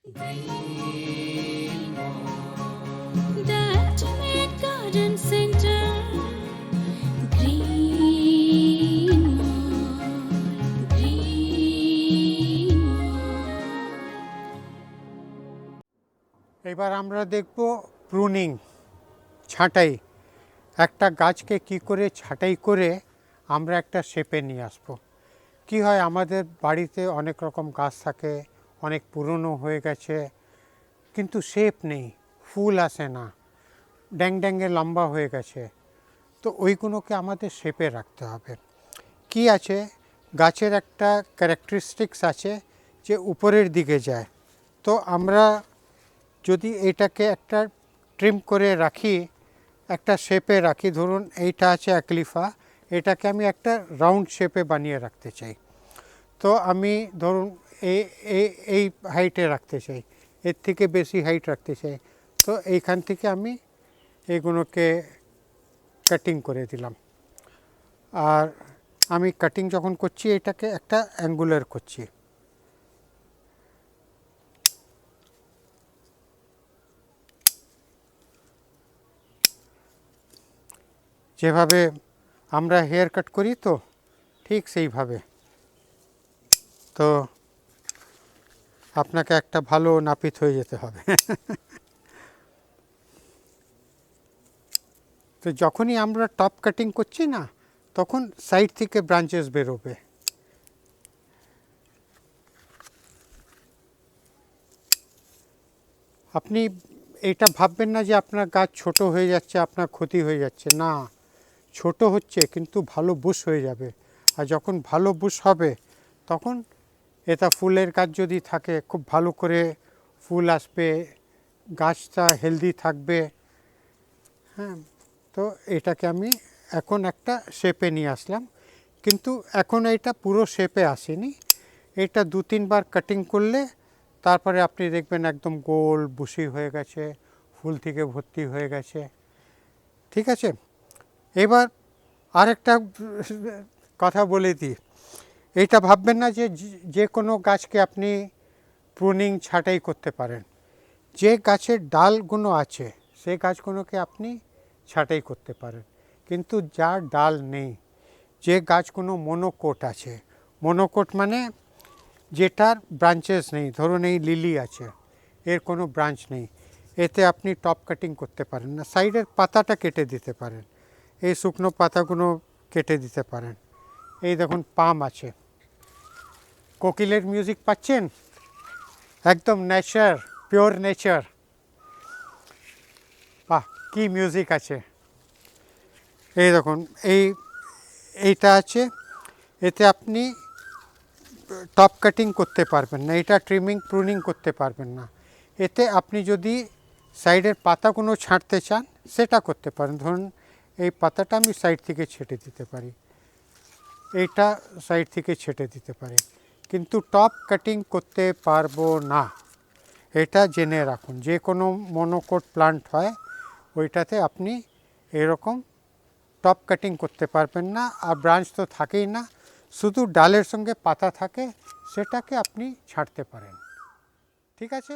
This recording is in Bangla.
That made garden center green mall, green mall. এবার আমরা দেখব প্রুনিং, ছাঁটাই। একটা গাছকে কি করে ছাঁটাই করে আমরা একটা শেপে নিয়ে আসব। কি হয়, আমাদের বাড়িতে অনেক রকম গাছ থাকে, অনেক পুরনো হয়ে গেছে, কিন্তু শেপ নেই, ফুল আসে না, ড্যাং ড্যাঙে লম্বা হয়ে গেছে। তো ওইগুলোকে আমাদের শেপে রাখতে হবে। কি আছে, গাছের একটা ক্যারেক্টারিস্টিক্স আছে যে উপরের দিকে যায়। তো আমরা যদি এটাকে একটা ট্রিম করে রাখি, একটা শেপে রাখি, ধরুন এইটা আছে অ্যাকলিফা, এটাকে আমি একটা রাউন্ড শেপে বানিয়ে রাখতে চাই। তো আমি ধরুন এই হাইটে রাখতে চাই, এর থেকে বেশি হাইট রাখতে চাই। তো এইখান থেকে আমি এগুলোকে কাটিং করে দিলাম। আর আমি কাটিং যখন করছি এটাকে একটা অ্যাঙ্গুলার করছি। যেভাবে আমরা হেয়ার কাট করি তো ঠিক সেইভাবে। তো আপনাকে একটা ভালো নাপিত হয়ে যেতে হবে। তো যখনই আমরা টপ কাটিং করছি না, তখন সাইড থেকে ব্রাঞ্চেস বেরোবে। আপনি এটা ভাববেন না যে আপনার গাছ ছোট হয়ে যাচ্ছে, আপনার ক্ষতি হয়ে যাচ্ছে। না, ছোট হচ্ছে কিন্তু ভালো বুশ হয়ে যাবে। আর যখন ভালো বুশ হবে তখন এটা ফুলের গাছ যদি থাকে, খুব ভালো করে ফুল আসবে, গাছটা হেলদি থাকবে। হ্যাঁ, তো এটাকে আমি এখন একটা শেপে নিয়ে আসলাম, কিন্তু এখন এটা পুরো শেপে আসেনি। এটা 2-3 বার কাটিং করলে তারপরে আপনি দেখবেন একদম গোল বুশি হয়ে গেছে, ফুল থেকে ভর্তি হয়ে গেছে। ঠিক আছে, এবার আরেকটা কথা বলে দিই। এইটা ভাববেন না যে যে কোনো গাছকে আপনি প্রুনিং ছাঁটাই করতে পারেন। যে গাছের ডালগুলো আছে সেই গাছগুলোকে আপনি ছাঁটাই করতে পারেন, কিন্তু যার ডাল নেই, যে গাছগুলো মনোকোট আছে, মনোকোট মানে যেটার ব্রাঞ্চেস নেই, ধরুন এই লিলি আছে, এর কোনো ব্রাঞ্চ নেই, এতে আপনি টপ কাটিং করতে পারেন না। সাইডের পাতাটা কেটে দিতে পারেন, এই শুকনো পাতাগুলো কেটে দিতে পারেন। এই দেখুন পাম আছে, কোকিলের মিউজিক পাচ্ছেন, একদম নেচার, পিওর নেচার। বাহ, কী মিউজিক আছে! এই দেখুন এইটা আছে, এতে আপনি টপ কাটিং করতে পারবেন না, এটা ট্রিমিং প্রুনিং করতে পারবেন না। এতে আপনি যদি সাইডের পাতাগুলো ছাঁটতে চান সেটা করতে পারেন। ধরুন এই পাতাটা আমি সাইড থেকে ছেটে দিতে পারি, এইটা সাইড থেকে ছেটে দিতে পারি, কিন্তু টপ কাটিং করতে পারবো না। এটা জেনে রাখুন, যে কোনো মনোকোট প্লান্ট হয় ওইটাতে আপনি এরকম টপ কাটিং করতে পারবেন না। আর ব্রাঞ্চ তো থাকেই না, শুধু ডালের সঙ্গে পাতা থাকে, সেটাকে আপনি ছাঁটতে পারেন। ঠিক আছে।